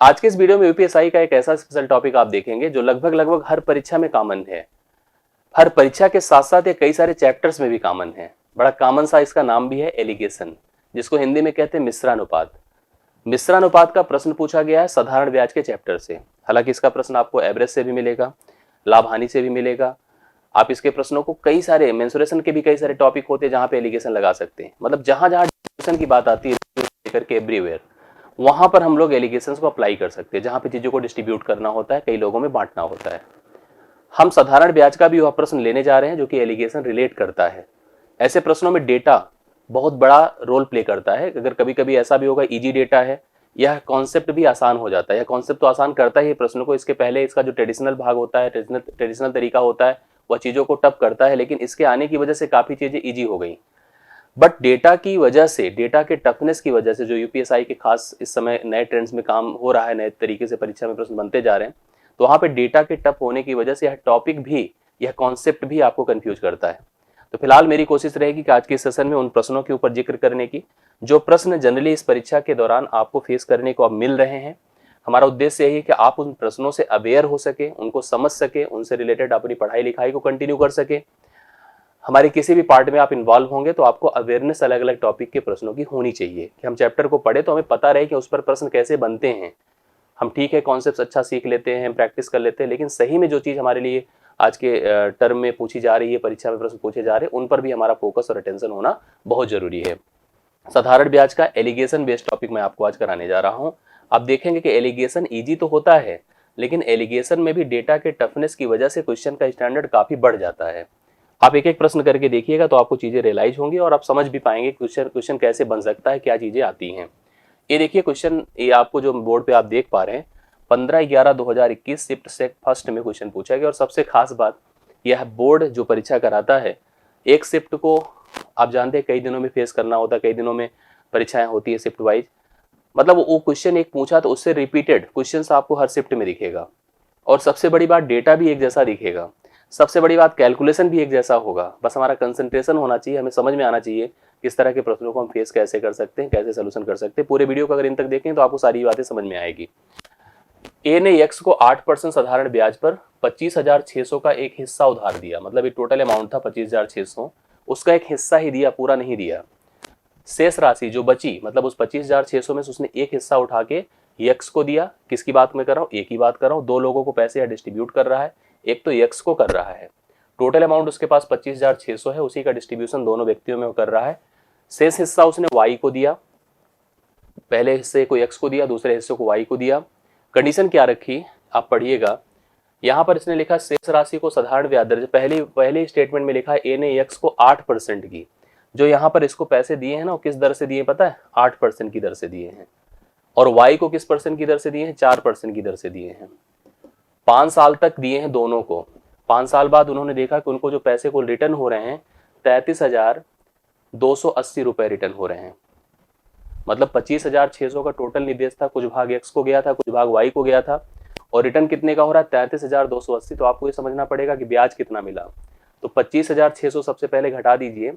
आज के इस वीडियो में यूपीएसआई का एक ऐसा स्पेशल टॉपिक आप देखेंगे जो लगभग हर परीक्षा में कॉमन है। हर परीक्षा के साथ साथ ये कई सारे चैप्टर्स में भी कॉमन है। बड़ा कॉमन सा इसका नाम भी है एलिगेशन, जिसको हिंदी में कहते हैं मिश्रानुपात। मिश्रानुपात का प्रश्न पूछा गया है साधारण ब्याज के चैप्टर से। हालांकि इसका प्रश्न आपको एवरेज से भी मिलेगा, लाभ हानि से भी मिलेगा। आप इसके प्रश्नों को कई सारे मेंसुरेशन के भी कई सारे टॉपिक होते हैं जहां पे एलिगेशन लगा सकते हैं। मतलब जहां जहां डिस्ट्रीब्यूशन की बात आती है लेकर के एवरीवेयर, वहां पर हम लोग एलिगेशन को अप्लाई कर सकते हैं। जहां पे चीजों को डिस्ट्रीब्यूट करना होता है, कई लोगों में बांटना होता है। हम साधारण ब्याज का भी वह प्रश्न लेने जा रहे हैं जो कि एलिगेशन रिलेट करता है। ऐसे प्रश्नों में डेटा बहुत बड़ा रोल प्ले करता है। अगर कभी कभी ऐसा भी होगा इजी डेटा है, यह कॉन्सेप्ट भी आसान हो जाता है। यह कॉन्सेप्ट तो आसान करता है प्रश्न को, इसके पहले इसका जो ट्रेडिशनल भाग होता है, ट्रेडिशनल तरीका होता है, वह चीजों को टफ करता है। लेकिन इसके आने की वजह से काफी चीजें इजी हो गई। बट डेटा की वजह से, डेटा के टफनेस की वजह से, जो यूपीएसआई के खास इस समय नए ट्रेंड्स में काम हो रहा है, नए तरीके से परीक्षा में प्रश्न बनते जा रहे हैं, तो वहां पे डेटा के टफ होने की वजह से यह टॉपिक भी, यह कॉन्सेप्ट भी आपको कंफ्यूज करता है। तो फिलहाल मेरी कोशिश रहेगी कि आज के सेशन में उन प्रश्नों के ऊपर जिक्र करने की जो प्रश्न जनरली इस परीक्षा के दौरान आपको फेस करने को अब मिल रहे हैं। हमारा उद्देश्य यही है कि आप उन प्रश्नों से अवेयर हो सके, उनको समझ सके, उनसे रिलेटेड अपनी पढ़ाई लिखाई को कंटिन्यू कर सके। हमारे किसी भी पार्ट में आप इन्वॉल्व होंगे तो आपको अवेयरनेस अलग अलग टॉपिक के प्रश्नों की होनी चाहिए कि हम चैप्टर को पढ़े तो हमें पता रहे कि उस पर प्रश्न कैसे बनते हैं। हम ठीक है कॉन्सेप्ट अच्छा सीख लेते हैं, प्रैक्टिस कर लेते हैं, लेकिन सही में जो चीज़ हमारे लिए आज के टर्म में पूछी जा रही है, परीक्षा में प्रश्न पूछे जा रहे हैं, उन पर भी हमारा फोकस और अटेंशन होना बहुत जरूरी है। साधारण ब्याज का एलिगेशन बेस्ड टॉपिक मैं आपको आज कराने जा रहा हूं। आप देखेंगे कि एलिगेशन इजी तो होता है, लेकिन एलिगेशन में भी डेटा के टफनेस की वजह से क्वेश्चन का स्टैंडर्ड काफी बढ़ जाता है। आप एक एक प्रश्न करके देखिएगा तो आपको चीजें रियलाइज होंगी और आप समझ भी पाएंगे क्वेश्चन कैसे बन सकता है, क्या चीजें आती हैं। ये देखिए क्वेश्चन, ये आपको जो बोर्ड पे आप देख पा रहे हैं, 15/11/2021 शिफ्ट से फर्स्ट में क्वेश्चन पूछा गया। और सबसे खास बात, यह बोर्ड जो परीक्षा कराता है, एक शिफ्ट को आप जानते हैं कई दिनों में फेस करना होता है, कई दिनों में परीक्षाएं होती है शिफ्ट वाइज। मतलब वो क्वेश्चन एक पूछा तो उससे रिपीटेड क्वेश्चन आपको हर शिफ्ट में दिखेगा। और सबसे बड़ी बात, डेटा भी एक जैसा दिखेगा। सबसे बड़ी बात, कैलकुलेशन भी एक जैसा होगा। बस हमारा कंसंट्रेशन होना चाहिए, हमें समझ में आना चाहिए किस तरह के प्रश्नों को हम फेस कैसे कर सकते हैं, कैसे सोल्यूशन कर सकते हैं। पूरे वीडियो को अगर इन तक देखें तो आपको सारी बातें समझ में आएगी। ए ने एक्स को 8% साधारण ब्याज पर 25,600 का एक हिस्सा उधार दिया। मतलब ये टोटल अमाउंट था 25,600, उसका एक हिस्सा ही दिया, पूरा नहीं दिया। शेष राशि जो बची, मतलब उस 25,600 में से उसने एक हिस्सा उठा के एक्स को दिया। किसकी बात मैं कर रहा हूँ? एक ही बात कर रहा हूँ। दो लोगों को पैसे डिस्ट्रीब्यूट कर रहा है, एक तो एक्स को कर रहा है। टोटल अमाउंट उसके पास 25,600 है, उसी का डिस्ट्रीब्यूशन दोनों व्यक्तियों में कर रहा है। शेष हिस्सा उसने वाई को दिया। पहले हिस्से को एक्स को दिया, दूसरे हिस्से को वाई को दिया। कंडीशन क्या रखी आप पढ़िएगा। यहां पर इसने लिखा शेष राशि को साधारण ब्याज दर, पहले स्टेटमेंट में लिखा है ए ने एक्स को 8% की। जो यहाँ पर इसको पैसे दिए हैं ना, वो किस दर से दिए पता है? 8% की दर से दिए हैं। और वाई को किस परसेंट की दर से दिए हैं? 4% की दर से दिए हैं। 5 साल तक दिए हैं दोनों को। 5 साल बाद उन्होंने देखा कि उनको जो पैसे को रिटर्न हो रहे हैं 33,280 रुपए रिटर्न हो रहे हैं। मतलब 25,600 का टोटल निवेश था, कुछ भाग एक्स को गया था, कुछ भाग वाई को गया था, और रिटर्न कितने का हो रहा है? 33,280। तो आपको ये समझना पड़ेगा कि ब्याज कितना मिला। तो 25,600 सबसे पहले घटा दीजिए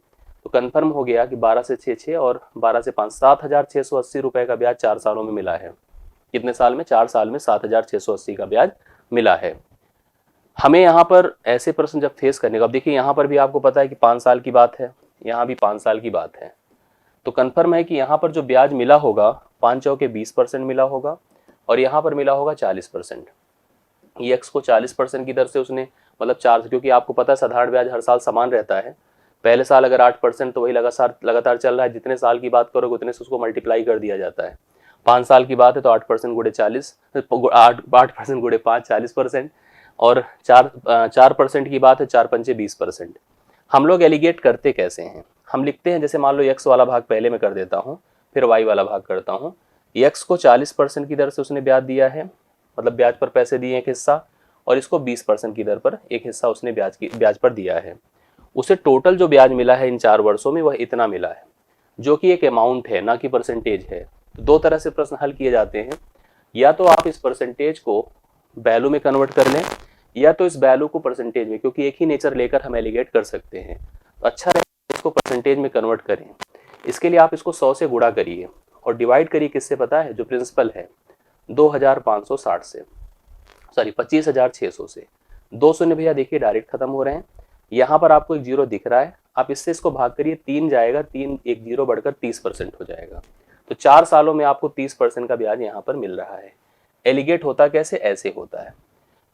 तो कंफर्म हो गया कि 12 से 6 और 12 से 5 7,680 रुपए का ब्याज 4 सालों में मिला है। कितने साल में? 4 साल में 7,680 का ब्याज मिला है। हमें यहाँ पर ऐसे प्रश्न जब फेस करने का, अब देखिए यहाँ पर भी आपको पता है कि 5 साल की बात है, यहाँ भी 5 साल की बात है। तो कंफर्म है कि यहाँ पर जो ब्याज मिला होगा 5 चौके 20% मिला होगा, और यहाँ पर मिला होगा 40%। एक्स को 40% की दर से उसने, मतलब 4, क्योंकि आपको पता है साधारण ब्याज हर साल समान रहता है। पहले साल अगर 8% तो वही लगातार चल रहा है। जितने साल की बात करोगे उतने से उसको मल्टीप्लाई कर दिया जाता है। 5 साल की बात है तो 8% गुणे 40, 8% गुणे 5 40%, और 4% की बात है 4 पंचे 20%। हम लोग एलिगेट करते कैसे हैं? हम लिखते हैं, जैसे मान लो एक्स वाला भाग पहले मैं कर देता हूँ, फिर वाई वाला भाग करता हूँ। एक्स को 40% की दर से उसने ब्याज दिया है, मतलब ब्याज पर पैसे दिए एक हिस्सा, और इसको 20% की दर पर एक हिस्सा उसने ब्याज पर दिया है। उसे टोटल जो ब्याज मिला है इन 4 वर्षों में वह इतना मिला है, जो कि एक अमाउंट है, ना कि परसेंटेज है। तो दो तरह से प्रश्न हल किए जाते हैं। या तो आप इस परसेंटेज को वैल्यू में कन्वर्ट कर लें, या तो इस वैल्यू को परसेंटेज में, क्योंकि एक ही नेचर लेकर हम एलिगेट कर सकते हैं। तो अच्छा रहेगा इसको परसेंटेज में कन्वर्ट करें। इसके लिए आप इसको 100 से गुणा करिए और डिवाइड करिए किससे, पता है? जो प्रिंसिपल है 2560 से, सॉरी 25,600 से। 2 शून्य भैया देखिए डायरेक्ट खत्म हो रहे हैं। यहाँ पर आपको एक जीरो दिख रहा है, आप इससे इसको भाग करिए, 3 जाएगा, 3 एक जीरो बढ़कर 30% हो जाएगा। तो 4 सालों में आपको 30% का ब्याज यहाँ पर मिल रहा है। एलिगेट होता कैसे, ऐसे होता है।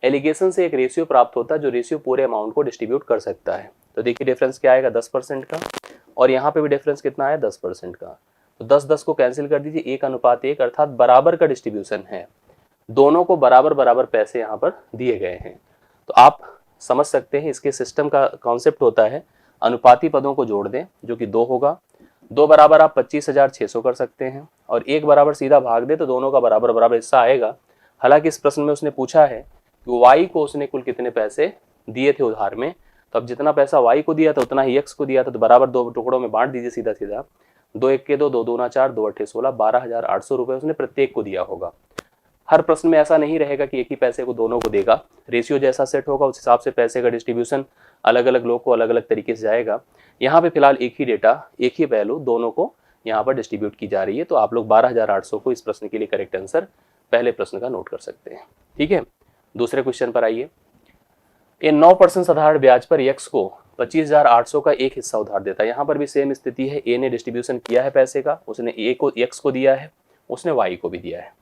एलिगेशन से एक रेशियो प्राप्त होता है जो रेशियो पूरे अमाउंट को डिस्ट्रीब्यूट कर सकता है। तो देखिए डिफरेंस क्या आएगा, 10% का, और यहाँ पे भी डिफरेंस कितना आया, 10% का। तो 10-10 को कैंसिल कर दीजिए, 1:1, अर्थात बराबर का डिस्ट्रीब्यूशन है, दोनों को बराबर बराबर पैसे यहाँ पर दिए गए हैं। तो आप समझ सकते हैं इसके सिस्टम का कॉन्सेप्ट होता है अनुपाती पदों को जोड़ दें, जो कि 2 होगा। 2 बराबर आप 25,600 कर सकते हैं, और 1 बराबर सीधा भाग दे तो दोनों का बराबर बराबर हिस्सा आएगा। हालांकि इस प्रश्न में उसने पूछा है कि वाई को उसने कुल कितने पैसे दिए थे उधार में, तो अब जितना पैसा वाई को दिया था उतना ही एक्स को दिया था, तो बराबर 2 टुकड़ों में बांट दीजिए सीधा सीधा। 2 1 के 2, 2 दूना 4, 2 8 16, 12,800 रुपये उसने प्रत्येक को दिया होगा। हर प्रश्न में ऐसा नहीं रहेगा कि एक ही पैसे को दोनों को देगा, रेशियो जैसा सेट होगा उस हिसाब से पैसे का डिस्ट्रीब्यूशन अलग अलग लोग को अलग अलग तरीके से जाएगा। यहाँ पे फिलहाल एक ही डेटा, एक ही वैल्यू दोनों को यहाँ पर डिस्ट्रीब्यूट की जा रही है। तो आप लोग 12,800 को इस प्रश्न के लिए करेक्ट आंसर पहले प्रश्न का नोट कर सकते हैं। ठीक है, दूसरे क्वेश्चन पर आइए। ये 9% साधारण ब्याज पर यक्स को 25,800 का एक हिस्सा उधार देता है। यहाँ पर भी सेम स्थिति है, ए ने डिस्ट्रीब्यूशन किया है पैसे का, उसने ए को यक्स को दिया है, उसने वाई को भी दिया है।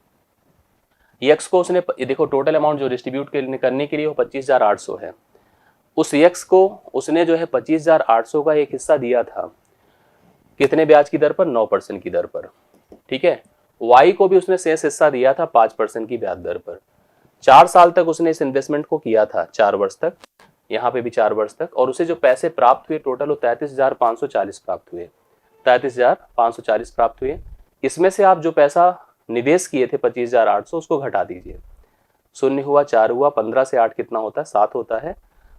यक्स को उसने, देखो टोटल अमाउंट जो डिस्ट्रीब्यूट करने के लिए वो 25,800 है। उस यक्स को उसने जो है 25,800 का एक हिस्सा दिया था, कितने ब्याज की दर पर, 9% की दर पर। ठीक है, वाई को भी उसने शेष हिस्सा दिया था 5% की ब्याज दर पर। 4 साल तक उसने इस इन्वेस्टमेंट को किया था, 4 वर्ष तक, यहाँ पे भी 4 वर्ष तक, और उसे जो पैसे प्राप्त हुए टोटल वो 33,540 प्राप्त हुए, 33,540 प्राप्त हुए। इसमें से आप जो पैसा निवेश किए थे 25,800 उसको घटा दीजिए, 0 हुआ, 4 हुआ, 15 से 8 कितना होता है, 7 होता है,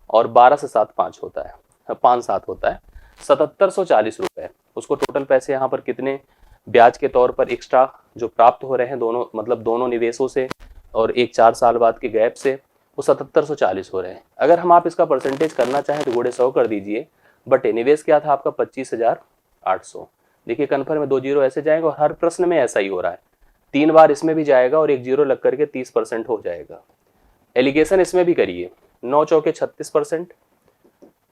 और 12 से 7 5 होता है, 5 7 होता है, 7,740 रुपए। उसको टोटल पैसे यहाँ पर कितने ब्याज के तौर पर एक्स्ट्रा जो प्राप्त हो रहे हैं दोनों, मतलब दोनों निवेशों से और एक 4 साल बाद के गैप से, वो 7,740 हो रहे हैं। अगर हम आप इसका परसेंटेज करना चाहें तो गुणे 100 कर दीजिए, बट निवेश क्या था आपका 25,800। देखिए कन्फर्म में 2 जीरो ऐसे जाएंगे, और हर प्रश्न में ऐसा ही हो रहा है, 3 बार इसमें भी जाएगा और एक जीरो लग करके 30% हो जाएगा। एलिगेशन इसमें भी करिए, 9 चौके 36%,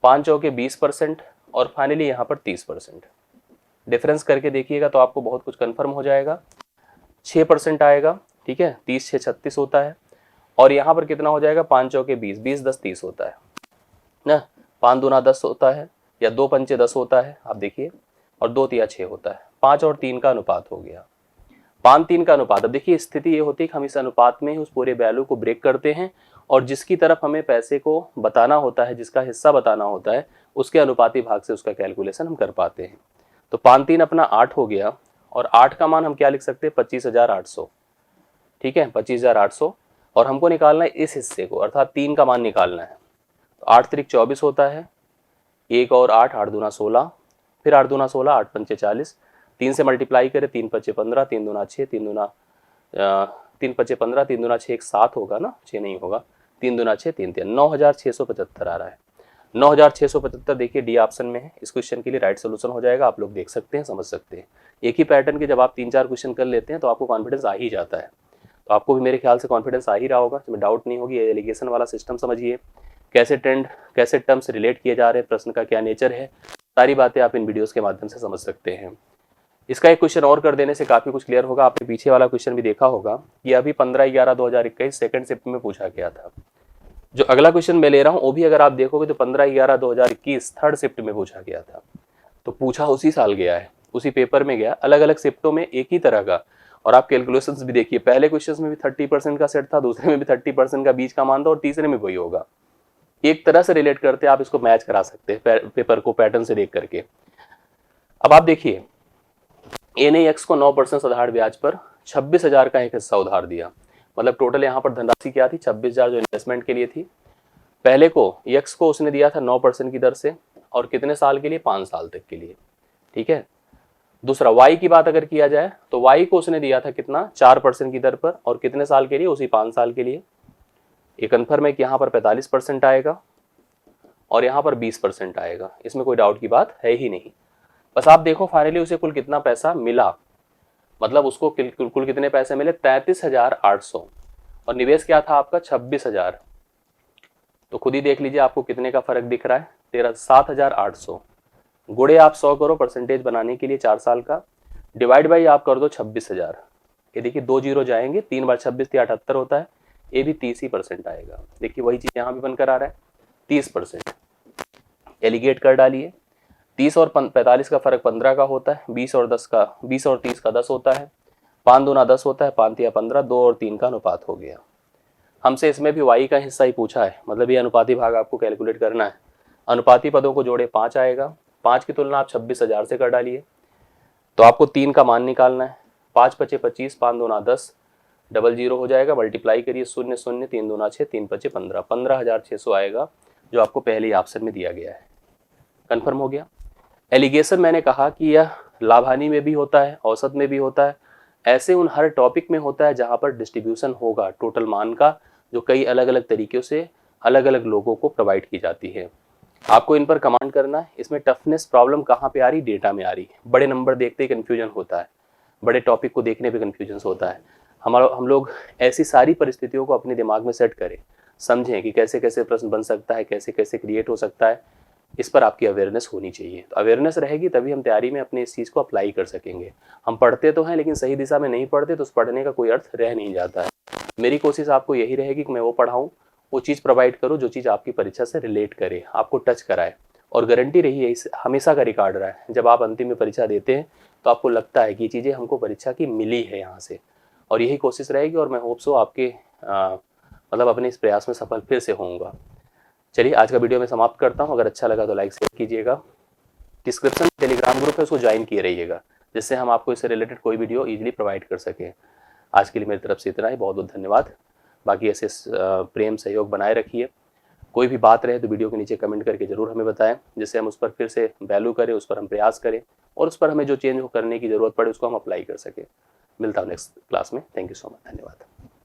5 चौके 20%, और फाइनली यहाँ पर 30%। डिफरेंस करके देखिएगा तो आपको बहुत कुछ कंफर्म हो जाएगा। 6% आएगा, ठीक है, 30 6 36 होता है, और यहाँ पर कितना हो जाएगा, 5 चौके 20, 20 10 30 होता है ना, 5 दूना 10 होता है, या 2 पंचे 10 होता है, आप देखिए, और 2 तिया 6 होता है। 5 और 3 का अनुपात हो गया, 5-3 का अनुपात। अब देखिए स्थिति ये होती है कि हम इस अनुपात में उस पूरे वैल्यू को ब्रेक करते हैं, और जिसकी तरफ हमें पैसे को बताना होता है, जिसका हिस्सा बताना होता है, उसके अनुपाती भाग से उसका कैलकुलेशन हम कर पाते हैं। तो 5-3 अपना 8 हो गया, और 8 का मान हम क्या लिख सकते हैं, 25,800। ठीक है, 25,800, और हमको निकालना है इस हिस्से को, अर्थात 3 का मान निकालना है। तो 8 त्रिक 24 होता है, 1 और 8, 8 दूना 16, फिर 8 दूना 16, 8 पंचे 40, 3 से मल्टीप्लाई करें, 3 पच्चे 15, 3 दूना 6, 3 पच्चे 15, 3 दूना 6 एक 7 होगा ना, 6 नहीं होगा, 3 दूना 6, 3 3, 9,675 आ रहा है। 9,675 देखिए डी ऑप्शन में है, इस क्वेश्चन के लिए राइट सोल्यूशन हो जाएगा। आप लोग देख सकते हैं, समझ सकते हैं। एक ही पैटर्न के जब आप 3-4 क्वेश्चन कर लेते हैं तो आपको कॉन्फिडेंस आ ही जाता है। तो आपको भी मेरे ख्याल से कॉन्फिडेंस आ ही रहा होगा, इसमें डाउट नहीं होगी। एलिगेशन वाला सिस्टम समझिए, कैसे ट्रेंड, कैसे टर्म्स रिलेट किए जा रहे हैं, प्रश्न का क्या नेचर है, सारी बातें आप इन वीडियोस के माध्यम से समझ सकते हैं। इसका एक क्वेश्चन और कर देने से काफ़ी कुछ क्लियर होगा। आपने पीछे वाला क्वेश्चन भी देखा होगा, ये अभी 15/11/2021 सेकंड शिफ्ट में पूछा गया था। जो अगला क्वेश्चन मैं ले रहा हूँ वो भी अगर आप देखोगे तो 15/11/2021 थर्ड शिफ्ट में पूछा गया था। तो पूछा उसी साल गया है, उसी पेपर में गया, अलग अलग शिफ्टों में एक ही तरह का। और आप कैलकुलेशंस भी देखिए, पहले क्वेश्चन में भी 30% का सेट था, दूसरे में भी 30% का बीच का मान था, और तीसरे में वही होगा। एक तरह से रिलेट करते आप इसको मैच करा सकते हैं पेपर को पैटर्न से देख करके। अब आप देखिए, ए ने एक्स को 9% साधारण ब्याज पर 26,000 का एक हिस्सा उधार दिया। मतलब टोटल यहाँ पर धनराशि क्या थी, 26,000 जो इन्वेस्टमेंट के लिए थी। पहले को एक्स को उसने दिया था 9% की दर से, और कितने साल के लिए, 5 साल तक के लिए। ठीक है, दूसरा वाई की बात अगर किया जाए तो वाई को उसने दिया था कितना, 4% की दर पर, और कितने साल के लिए, उसी 5 साल के लिए। ये कन्फर्म है कि यहाँ पर 45% आएगा और यहाँ पर 20% आएगा, इसमें कोई डाउट की बात है ही नहीं। बस आप देखो फाइनली उसे कुल कितना पैसा मिला। मतलब उसको कुल कितने पैसे मिले, 33,800, और निवेश क्या था आपका 26,000। तो खुद ही देख लीजिए आपको कितने का फर्क दिख रहा है, 7,800। गुणे आप 100 करो परसेंटेज बनाने के लिए 4 साल का, डिवाइड बाई आप कर दो 26,000। ये देखिए 2 जीरो जाएंगे, 3 बार 26 78 होता है, ये भी 30% आएगा। देखिए वही चीज यहाँ भी बनकर आ रहा है 30%। एलिगेट कर डालिए, 30 और 45 का फर्क 15 का होता है, 20 और 30 का 10 होता है, 5 दूना 10 होता है, 5 या 15, 2 और 3 का अनुपात हो गया। हमसे इसमें भी y का हिस्सा ही पूछा है, मतलब ये अनुपाती भाग आपको कैलकुलेट करना है। अनुपाती पदों को जोड़े 5 आएगा, 5 की तुलना आप 26,000 से कर डालिए, तो आपको 3 का मान निकालना है। 5 पचे 25, 5 दूना 10, डबल जीरो हो जाएगा, मल्टीप्लाई करिए, 0 0, 3 दूना 6, 3 पचे 15, 15,600 आएगा, जो आपको पहले ही ऑप्शन में दिया गया है। कन्फर्म हो गया। एलिगेशन मैंने कहा कि यह लाभ हानि में भी होता है, औसत में भी होता है, ऐसे उन हर टॉपिक में होता है जहां पर डिस्ट्रीब्यूशन होगा टोटल मान का, जो कई अलग अलग तरीक़ों से अलग अलग लोगों को प्रोवाइड की जाती है। आपको इन पर कमांड करना है। इसमें टफनेस प्रॉब्लम कहाँ पे आ रही, डेटा में आ रही है। बड़े नंबर देखते ही कन्फ्यूजन होता है, बड़े टॉपिक को देखने पे कन्फ्यूजन होता है। हम लोग ऐसी सारी परिस्थितियों को अपने दिमाग में सेट करें, समझें कि कैसे कैसे प्रश्न बन सकता है, कैसे कैसे क्रिएट हो सकता है, इस पर आपकी अवेयरनेस होनी चाहिए। तो अवेयरनेस रहेगी तभी हम तैयारी में अपने इस चीज़ को अप्लाई कर सकेंगे। हम पढ़ते तो हैं लेकिन सही दिशा में नहीं पढ़ते, तो उस पढ़ने का कोई अर्थ रह नहीं जाता है। मेरी कोशिश आपको यही रहेगी कि मैं वो पढ़ाऊँ, वो चीज़ प्रोवाइड करूँ जो चीज़ आपकी परीक्षा से रिलेट करे, आपको टच कराए। और गारंटी रही है, इस हमेशा का रिकॉर्ड रहा है, जब आप अंतिम में परीक्षा देते हैं तो आपको लगता है कि ये चीज़ें हमको परीक्षा की मिली है यहाँ से, और यही कोशिश रहेगी। और मैं होप सो आपके मतलब अपने इस प्रयास में सफल फिर से होऊंगा। चलिए आज का वीडियो मैं समाप्त करता हूँ। अगर अच्छा लगा तो लाइक शेयर कीजिएगा। डिस्क्रिप्शन में टेलीग्राम ग्रुप है, उसको ज्वाइन किए रहिएगा, जिससे हम आपको इससे रिलेटेड कोई वीडियो ईजिली प्रोवाइड कर सकें। आज के लिए मेरी तरफ से इतना ही, बहुत बहुत धन्यवाद। बाकी ऐसे प्रेम सहयोग बनाए रखिए। कोई भी बात रहे तो वीडियो के नीचे कमेंट करके ज़रूर हमें बताएं, जिससे हम उस पर फिर से वैल्यू करें, उस पर हम प्रयास करें, और उस पर हमें जो चेंज करने की ज़रूरत पड़े उसको हम अप्लाई कर सकें। मिलता हूँ नेक्स्ट क्लास में। थैंक यू सो मच, धन्यवाद।